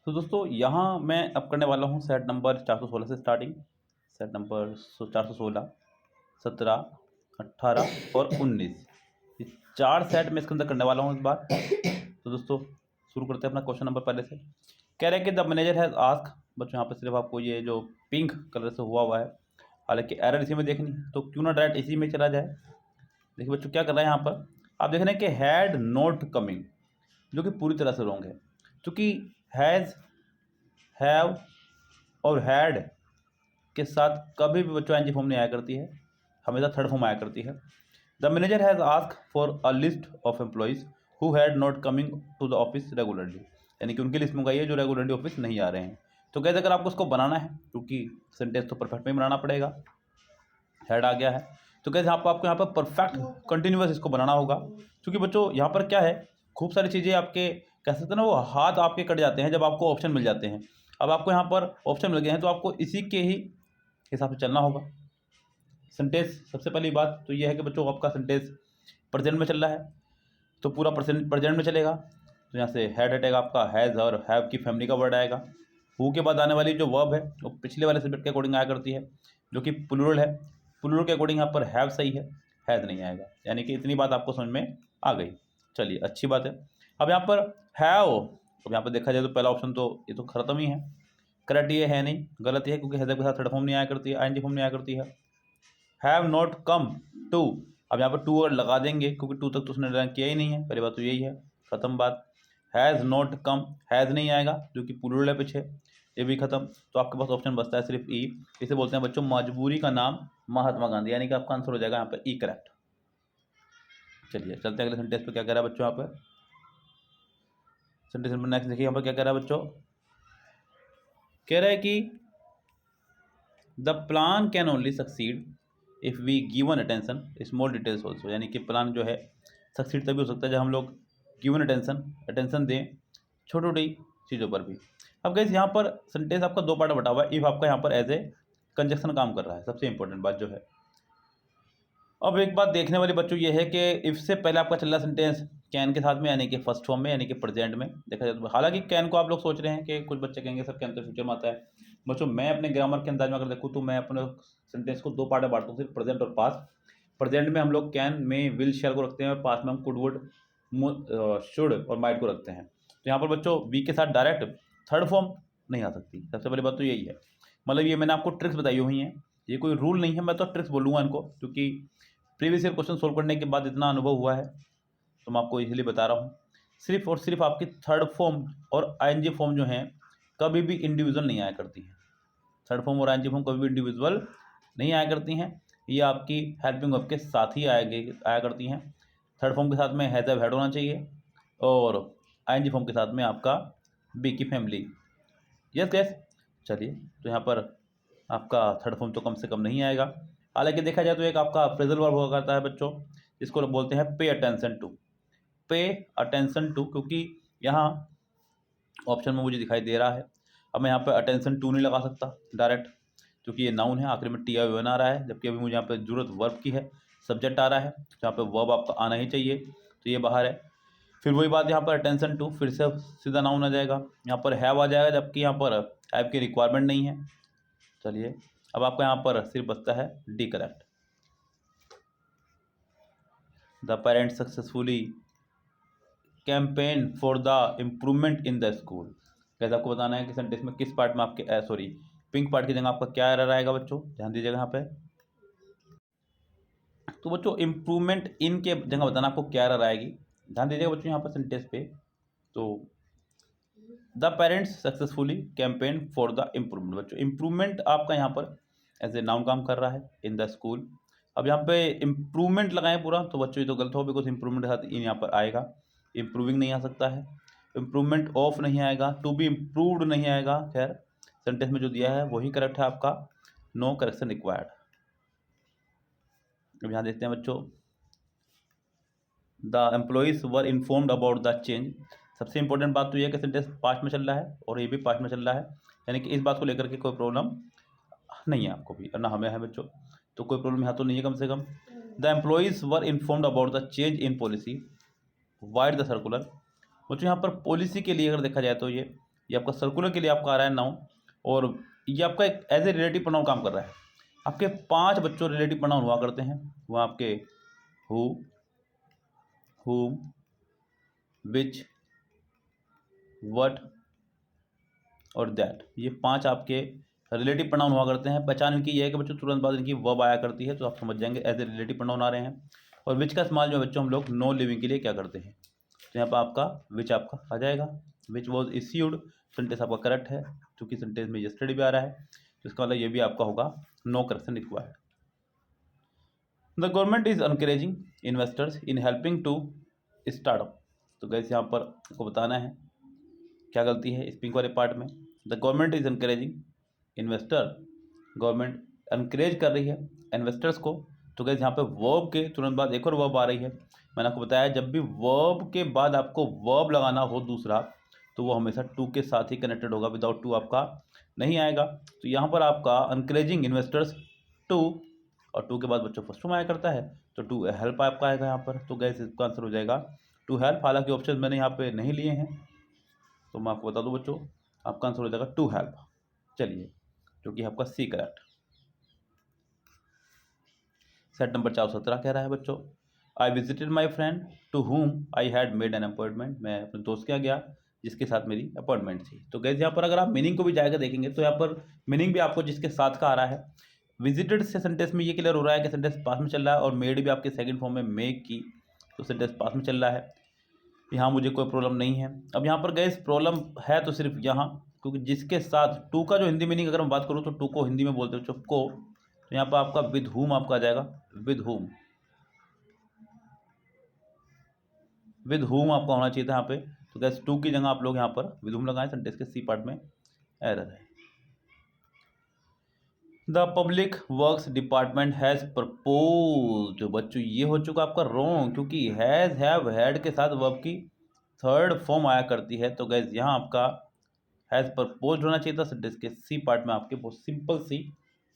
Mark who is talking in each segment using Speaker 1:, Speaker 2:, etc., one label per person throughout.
Speaker 1: तो दोस्तों यहाँ मैं अब करने वाला हूँ सेट नंबर 416 से स्टार्टिंग। सेट नंबर 416, 17, 18 और 19, ये 4 सेट मैं इसके अंदर करने वाला हूँ इस बार। तो दोस्तों शुरू करते हैं अपना क्वेश्चन नंबर पहले से। कह रहे हैं कि द मैनेजर हैज़ आस्क, बच्चों यहाँ पर सिर्फ आपको ये जो पिंक कलर से हुआ है, हालांकि एरर इसी में देखनी है तो क्यों ना डायरेक्ट इसी में चला जाए। देखिए बच्चों क्या कर रहा है यहाँ पर, आप देख रहे हैं कि हैड नॉट कमिंग, जो कि पूरी तरह से रॉन्ग है, क्योंकि हैज़, हैव और हैड के साथ कभी भी बच्चों एनजी फॉर्म नहीं आया करती है, हमेशा थर्ड फॉर्म आया करती है। The manager has ask for a list of employees who had not coming to the office regularly, यानी कि उनकी लिस्ट मंगाई है जो रेगुलरली ऑफिस नहीं आ रहे हैं। तो कैसे अगर आपको उसको बनाना है, क्योंकि सेंटेंस तो परफेक्ट में ही बनाना पड़ेगा, हेड आ गया है, तो कैसे आपको यहाँ पर परफेक्ट कंटिन्यूअस इसको बनाना होगा। क्योंकि बच्चों यहाँ पर क्या है, खूब सारी चीज़ें आपके कह सकते हैं ना, वो हाथ आपके कट जाते हैं जब आपको ऑप्शन मिल जाते हैं। अब आपको यहाँ पर ऑप्शन मिल गए हैं तो आपको इसी के ही हिसाब से चलना होगा। सेंटेंस सबसे पहली बात तो ये है कि बच्चों आपका सेंटेंस प्रेजेंट में चल रहा है तो पूरा प्रेजेंट में चलेगा। तो यहाँ से हेड हटेगा, आपका हैज़ और हैव की फैमिली का वर्ड आएगा। हु के बाद आने वाली जो वर्ब है वो पिछले वाले सब्जेक्ट के अकॉर्डिंग आया करती है, जो कि प्लूरल है। प्लूरल के अकॉर्डिंग यहाँ पर हैव सही है, हैज़ नहीं आएगा, यानी कि इतनी बात आपको समझ में आ गई। चलिए अच्छी बात है। अब यहाँ पर हैव, अब यहाँ पर देखा जाए तो पहला ऑप्शन तो ये तो खत्म ही है, करेक्ट ये है नहीं, गलत ही है, क्योंकि हैज़ के साथ थर्ड फॉर्म नहीं आया करती है, आईएनजी फॉर्म नहीं आया करती है। हैव नॉट कम टू, अब यहाँ पर टू वर्ड लगा देंगे क्योंकि टू तक तो उसने रैंक किया ही नहीं है, पहली बात तो यही है, खत्म बात। हैज़ नॉट कम, हैज़ नहीं आएगा जो कि प्लूरल है पीछे, ये भी खत्म। तो आपके पास ऑप्शन बचता है सिर्फ ई, इसे बोलते हैं बच्चों मजबूरी का नाम महात्मा गांधी, यानी कि आपका आंसर हो जाएगा यहाँ पर ई करेक्ट। चलिए चलते हैं अगले सेंटेंस पे, क्या कह रहा है बच्चों यहाँ पर। सेंटेंस नंबर नेक्स्ट देखिए यहाँ पर क्या कह रहा है बच्चों, कह रहा है कि the plan can only succeed if we given attention small details also, यानी कि प्लान जो है सक्सीड तभी हो सकता है जब हम लोग गिवन अटेंशन दें छोटी छोटी चीज़ों पर भी। अब गाइस यहाँ पर सेंटेंस आपका दो पार्ट बटा हुआ है, इफ़ आपका यहाँ पर एज ए कंजक्शन काम कर रहा है, सबसे इंपॉर्टेंट बात जो है। अब एक बात देखने वाली बच्चों ये है कि इफ से पहले आपका चल रहा सेंटेंस कैन के साथ में, यानी कि फर्स्ट फॉर्म में, यानी कि प्रेजेंट में देखा जाए तो। हालांकि कैन को आप लोग सोच रहे हैं कि कुछ बच्चे कहेंगे सर कैन तो फ्यूचर में आता है। बच्चों मैं अपने ग्रामर के अंदाज में अगर देखूँ तो मैं अपने सेंटेंस को दो पार्ट में बांटता हूँ, सिर्फ प्रेजेंट और पास्ट। प्रेजेंट में हम लोग कैन में विल शेयर को रखते हैं और पास्ट में हम कुड वुड शुड और माइट को रखते हैं। तो यहाँ पर बच्चों वी के साथ डायरेक्ट थर्ड फॉर्म नहीं आ सकती, सबसे पहली बात तो यही है। मतलब ये मैंने आपको ट्रिक्स बताई हुई हैं, ये कोई रूल नहीं है, मैं तो ट्रिक्स बोलूँगा इनको, क्योंकि प्रीवियस ईयर क्वेश्चन सोल्व करने के बाद इतना अनुभव हुआ है तो मैं आपको इसलिए बता रहा हूँ। सिर्फ और सिर्फ आपकी थर्ड फॉर्म और आईएनजी फॉर्म जो हैं कभी भी इंडिविजुअल नहीं आया करती हैं। थर्ड फॉर्म और आईएनजी फॉर्म कभी भी इंडिविजुअल नहीं आया करती हैं, ये आपकी हेल्पिंग वर्ब के साथ ही आया करती हैं। थर्ड फॉर्म के साथ में हैज़ हैव हैड होना चाहिए और आईएनजी फॉर्म के साथ में आपका बी की फैमिली। Yes gas. चलिए तो यहाँ पर आपका थर्ड फॉर्म तो कम से कम नहीं आएगा। हालांकि देखा जाए तो एक आपका अप्रेजल वर्ब हुआ करता है बच्चों, जिसको लोग बोलते हैं pay attention to, pay attention to, क्योंकि यहाँ ऑप्शन में मुझे दिखाई दे रहा है। अब मैं यहाँ पे अटेंशन टू नहीं लगा सकता डायरेक्ट, क्योंकि ये नाउन है, आखिर में टी आई वन आ रहा है, जबकि अभी मुझे यहाँ पे जरूरत वर्ब की है, सब्जेक्ट आ रहा है, जहाँ पे वर्ब आपका आना ही चाहिए, तो ये बाहर है। फिर वही बात यहाँ पर अटेंशन टू फिर से सीधा नाउन आ जाएगा, यहाँ पर हैव आ जाएगा, जबकि यहाँ पर हैव की रिक्वायरमेंट नहीं है। चलिए अब आपका यहाँ पर सिर्फ बचता है D correct. The parent successfully campaign for the improvement in the school. कैसे आपको बताना है कि सेंटेंस में किस पार्ट में आपके सॉरी पिंक पार्ट की जगह आपका क्या एरर आएगा बच्चों, ध्यान दीजिएगा यहाँ पे। तो बच्चों इम्प्रूवमेंट इन के जगह बताना आपको क्या एरर आएगी, ध्यान दीजिएगा बच्चों यहाँ पर सेंटेंस पे। तो the parents successfully campaign for the improvement, बच्चों इम्प्रूवमेंट आपका यहाँ पर एज ए नाउन काम कर रहा है इन द स्कूल। अब यहाँ पे इम्प्रूवमेंट लगाएं पूरा तो बच्चों ये तो गलत हो, बिकॉज इम्प्रूवमेंट के साथ इन यहाँ पर आएगा, इम्प्रूविंग नहीं आ सकता है, इम्प्रूवमेंट ऑफ नहीं आएगा, टू बी इम्प्रूव्ड नहीं आएगा। खैर सेंटेंस में जो दिया है वही करेक्ट है आपका, नो करेक्शन रिक्वायर्ड। अब यहाँ देखते हैं बच्चों, the employees were informed about the change. सबसे इंपॉर्टेंट बात तो यह है कि सेंटेंस पास्ट में चल रहा है और ये भी पास्ट में चल रहा है, यानी कि इस बात को लेकर के कोई प्रॉब्लम नहीं है आपको भी और ना हमें है बच्चों, तो कोई प्रॉब्लम यहाँ तो नहीं है कम से कम। The employees were informed about the change in policy via the circular. बच्चों यहाँ पर पॉलिसी के लिए अगर देखा जाए तो ये ये आपका सर्कुलर के लिए आपका आ रहा है नाउन, और ये आपका एक एज ए रिलेटिव प्रोनाउन काम कर रहा है। आपके 5 बच्चों रिलेटिव प्रोनाउन हुआ करते हैं, वो आपके हु, whom, which, what और दैट, ये 5 आपके रिलेटिव प्रोनाउन हुआ करते हैं। पहचान इनकी ये है कि बच्चों तुरंत बाद इनकी वर्ब आया करती है, तो आप समझ जाएंगे एज ए रिलेटिव प्रोनाउन आ रहे हैं। और विच का इस्तेमाल जो बच्चों हम लोग नो लिविंग के लिए क्या करते हैं, तो यहाँ पर आपका विच आपका आ जाएगा। विच वॉज इश्यूड, सेंटेंस आपका करेक्ट है, क्योंकि सेंटेंस में यस्टरडे भी आ रहा है, तो इसका मतलब ये भी आपका होगा no correction required. The government is encouraging investors in helping to startup, तो गैस यहाँ पर आपको बताना है क्या गलती है स्पीकिंग वाले पार्ट में। The government is encouraging investor, government encourage कर रही है इन्वेस्टर्स को, तो गैस यहाँ पे वर्ब के तुरंत बाद एक और वर्ब आ रही है। मैंने आपको बताया जब भी वर्ब के बाद आपको वर्ब लगाना हो दूसरा, तो वो हमेशा टू के साथ ही कनेक्टेड होगा, विदाउट टू आपका नहीं आएगा। तो यहाँ पर आपका एनकरेजिंग इन्वेस्टर्स टू, और टू के बाद बच्चों फर्स्ट फॉर्म आया करता है, तो टू हेल्प आपका आएगा यहाँ पर, तो गैस इसका आंसर हो जाएगा टू हेल्प। हालांकि ऑप्शन मैंने यहाँ पे नहीं लिए हैं, तो मैं आपको बता दूं बच्चों, आपका आंसर हो जाएगा टू हेल्प। चलिए, जो कि आपका सी करेक्ट। सेट नंबर 417 कह रहा है बच्चों, I visited my friend to whom I had made an appointment, मैं अपने दोस्त के यहाँ गया जिसके साथ मेरी अपॉइंटमेंट थी। तो गैस यहाँ पर अगर आप मीनिंग को भी जाकर देखेंगे, तो यहाँ पर मीनिंग भी आपको जिसके साथ का आ रहा है। विजिटेड से सेंटेंस में ये क्लियर हो रहा है कि सेंटेंस पास में चल रहा है, और मेड भी आपके सेकंड फॉर्म में मेक की, तो सेंटेंस पास में चल रहा है। यहाँ मुझे कोई प्रॉब्लम नहीं है। अब यहाँ पर गैस प्रॉब्लम है तो सिर्फ यहाँ, क्योंकि जिसके साथ टू का जो हिंदी मीनिंग अगर मैं बात करूँ, तो टू को हिंदी में बोलते हो को, तो यहाँ पर आपका विद हुम आपका आ जाएगा, विद हुम, विद हुम आपका होना चाहिए था यहाँ पे। तो गैस टू की जगह आप लोग यहाँ पर विद हुम लगाएं, सेंटेंस के सी पार्ट में एरर है। The public works department has proposed, बच्चों ये हो चुका आपका रॉन्ग, क्योंकि हैज़ हैव हैड के साथ वर्ब की थर्ड फॉर्म आया करती है। तो गैस यहाँ आपका हैज़ प्रपोज्ड होना चाहिए था, सेंटेंस के सी पार्ट में आपके बहुत सिंपल सी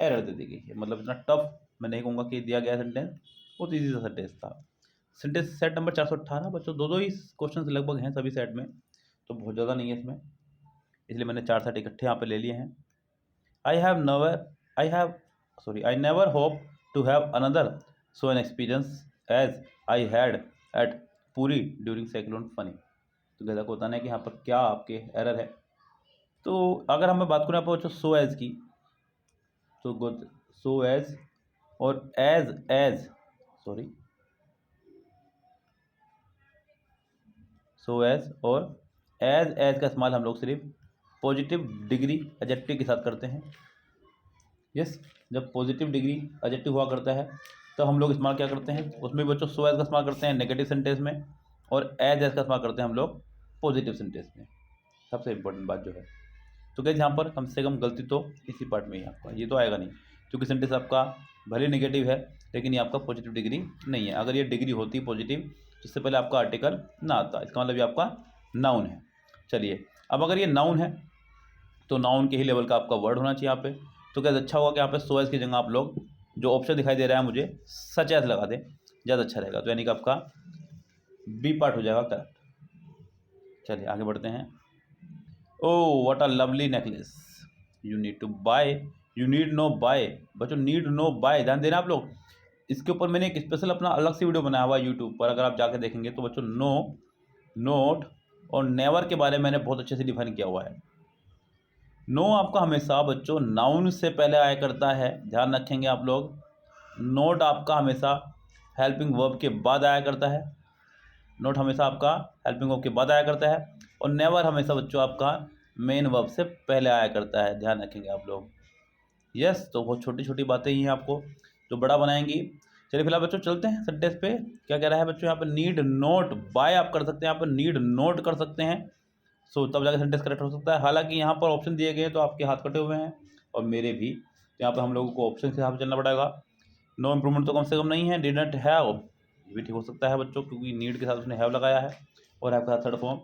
Speaker 1: एरर दे दी गई है। मतलब इतना टफ मैं नहीं कहूँगा कि दिया गया सेंटेंस, बहुत ईजी सा सेंटेंस था। सेंटेंस सेट नंबर 418 बच्चों, दो ही क्वेश्चन लगभग हैं सभी सेट में, तो बहुत ज़्यादा नहीं है इसमें, इसलिए मैंने 4 सेट इकट्ठे यहाँ पे ले लिए हैं। I never hope to have another so an experience as I had at Puri during cyclone Fani। तो जैसा को बताना है कि यहाँ पर क्या आपके एरर है। तो अगर हमें बात करें आप सो एज की, तो सो एज और सो एज और एज का इस्तेमाल हम लोग सिर्फ पॉजिटिव डिग्री एडजेक्टिव के साथ करते हैं। यस, जब पॉजिटिव डिग्री एडजेक्टिव हुआ करता है तो हम लोग इस्तेमाल क्या करते हैं, उसमें बच्चों सो एज का इस्तेमाल करते हैं नेगेटिव सेंटेंस में, और एज का इस्तेमाल करते हैं हम लोग पॉजिटिव सेंटेंस में, सबसे इंपॉर्टेंट बात जो है। तो क्या यहाँ पर कम से कम गलती तो इसी पार्ट में ही आपका, ये तो आएगा नहीं, क्योंकि सेंटेंस आपका भले नेगेटिव है लेकिन ये आपका पॉजिटिव डिग्री नहीं है। अगर ये डिग्री होती पॉजिटिव तो इससे पहले आपका आर्टिकल ना आता, इसका मतलब ये आपका नाउन है। चलिए, अब अगर ये नाउन है तो नाउन के ही लेवल का आपका वर्ड होना चाहिए यहाँ पे। तो क्या अच्छा होगा कि यहाँ पे सो एज की जगह आप लोग जो ऑप्शन दिखाई दे रहा है मुझे सच एज लगा दें, ज़्यादा अच्छा रहेगा। तो यानी कि आपका बी पार्ट हो जाएगा करेक्ट। चलिए आगे बढ़ते हैं। Oh what a lovely necklace, you need to buy, you need no buy, बच्चों नीड नो बाय ध्यान देना आप लोग। इसके ऊपर मैंने एक स्पेशल अपना अलग से वीडियो बनाया हुआ है यूट्यूब पर, अगर आप जाके देखेंगे तो बच्चों नो, नोट और नेवर के बारे में मैंने बहुत अच्छे से डिफाइन किया हुआ है। नो आपका हमेशा बच्चों नाउन से पहले आया करता है, ध्यान रखेंगे आप लोग। नोट आपका हमेशा हेल्पिंग वर्ब के बाद आया करता है, नोट हमेशा आपका हेल्पिंग वर्ब के बाद आया करता है, और नेवर हमेशा बच्चों आपका मेन वर्ब से पहले आया करता है, ध्यान रखेंगे आप लोग। यस, तो बहुत छोटी छोटी बातें ही हैं आपको जो बड़ा बनाएंगी। चलिए फिलहाल बच्चों चलते हैं सेंटेंस पे। क्या कह रहा है बच्चों यहाँ पर, नीड नोट बाय आप कर सकते हैं, यहाँ पर नीड नोट कर सकते हैं, सो तब जाकर सेंटेंस करेक्ट हो सकता है। हालांकि यहाँ पर ऑप्शन दिए गए तो आपके हाथ कटे हुए हैं और मेरे भी, तो यहाँ पर हम लोगों को ऑप्शन के हिसाब से चलना पड़ेगा। नो इम्प्रूवमेंट तो कम से कम नहीं है, डिडंट हैव ये भी ठीक हो सकता है बच्चों, क्योंकि नीड के साथ उसने हैव लगाया है और हैव का थर्ड फॉर्म।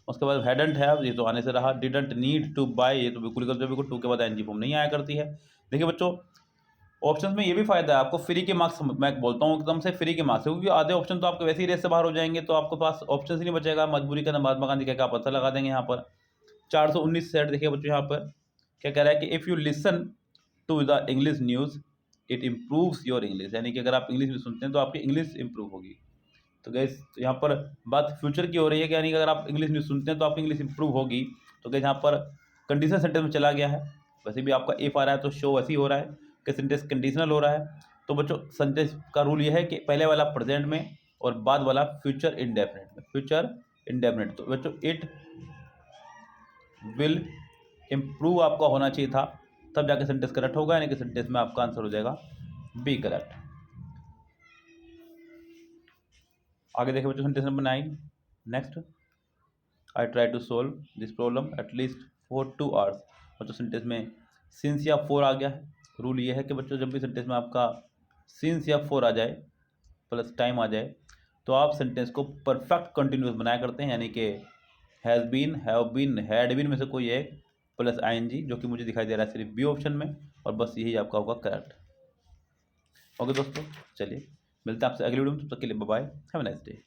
Speaker 1: उसके बाद हैडंट हैव ये तो आने से रहा, डिडंट नीड टू बाय ये तो बिल्कुल गलत है, बिल्कुल टू के बाद एनजी फॉर्म नहीं आया करती है। देखिए बच्चों, ऑप्शंस में ये भी फायदा है, आपको फ्री के मार्क्स, मैं बोलता हूँ एकदम से फ्री के मार्क्स है, क्योंकि आधे ऑप्शन तो आपके वैसे ही रेस से बाहर हो जाएंगे, तो आपके पास ऑप्शन ही नहीं बचेगा, मजबूरी का महात्मा गांधी क्या पता लगा देंगे। यहाँ पर 419 सेट देखिए बच्चों, यहाँ पर क्या कह रहा है कि if you listen to the English news it improves your English, यानी कि अगर आप इंग्लिश में सुनते हैं तो आपकी इंग्लिश इंप्रूव होगी। तो गैस यहाँ पर बात फ्यूचर की हो रही है कि यानी कि अगर आप इंग्लिश न्यूज़ सुनते हैं तो आपकी इंग्लिश इंप्रूव होगी। तो गैस यहाँ पर कंडीशनल सेंटेंस में चला गया है, वैसे भी आपका इफ आ रहा है तो शो वैसे ही हो रहा है कि सेंटेंस कंडीशनल हो रहा है। तो बच्चों सेंटेंस का रूल ये है कि पहले वाला प्रेजेंट में और बाद वाला फ्यूचर इंडेफिनिट में, फ्यूचर इंडेफिनिट। तो बच्चों इट विल इम्प्रूव आपका होना चाहिए था, तब जाके सेंटेंस करेक्ट होगा, यानी कि सेंटेंस में आपका आंसर हो जाएगा बी करेक्ट। आगे देखिए बच्चों sentence number 9 next, I try to solve this problem at least for 2 hours. बच्चों सेंटेंस में सिंस या फॉर आ गया है। रूल ये है कि बच्चों जब भी सेंटेंस में आपका सिंस या फॉर आ जाए प्लस टाइम आ जाए तो आप सेंटेंस को परफेक्ट कंटिन्यूस बनाया करते हैं, यानी कि has been, have been, had been में से कोई एक प्लस आईएनजी, जो कि मुझे दिखाई दे रहा है सिर्फ बी ऑप्शन में, और बस यही आपका होगा करेक्ट। ओके दोस्तों, चलिए मिलते हैं आपसे अगली वीडियो में, तब तक के लिए bye bye, have a nice day.